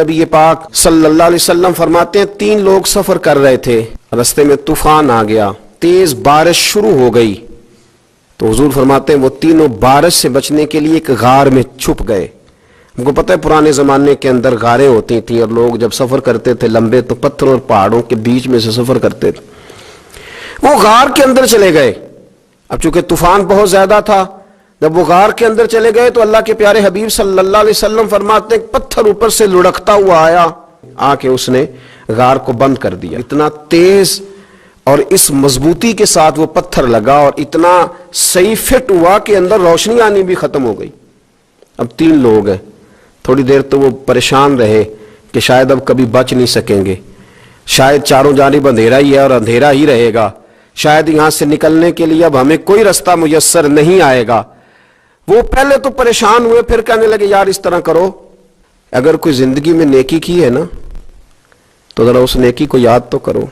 نبی پاک صلی اللہ علیہ وسلم فرماتے ہیں 3 لوگ سفر کر رہے تھے، رستے میں طوفان آ گیا، تیز بارش شروع ہو گئی، تو حضور فرماتے ہیں وہ تینوں بارش سے بچنے کے لیے ایک غار میں چھپ گئے۔ ہم کو پتہ ہے پرانے زمانے کے اندر غاریں ہوتی تھیں اور لوگ جب سفر کرتے تھے لمبے تو پتھروں اور پہاڑوں کے بیچ میں سے سفر کرتے تھے۔ وہ غار کے اندر چلے گئے۔ اب چونکہ طوفان بہت زیادہ تھا، جب وہ غار کے اندر چلے گئے تو اللہ کے پیارے حبیب صلی اللہ علیہ وسلم فرماتے ہیں پتھر اوپر سے لڑکتا ہوا آیا، آ کے اس نے غار کو بند کر دیا۔ اتنا تیز اور اس مضبوطی کے ساتھ وہ پتھر لگا اور اتنا صحیح فٹ ہوا کہ اندر روشنی آنی بھی ختم ہو گئی۔ اب 3 لوگ ہیں، تھوڑی دیر تو وہ پریشان رہے کہ شاید اب کبھی بچ نہیں سکیں گے، شاید چاروں جانب اندھیرا ہی ہے اور اندھیرا ہی رہے گا، شاید یہاں سے نکلنے کے لیے اب ہمیں کوئی رستہ میسر نہیں آئے گا۔ وہ پہلے تو پریشان ہوئے، پھر کہنے لگے یار اس طرح کرو، اگر کوئی زندگی میں نیکی کی ہے نا تو ذرا اس نیکی کو یاد تو کرو۔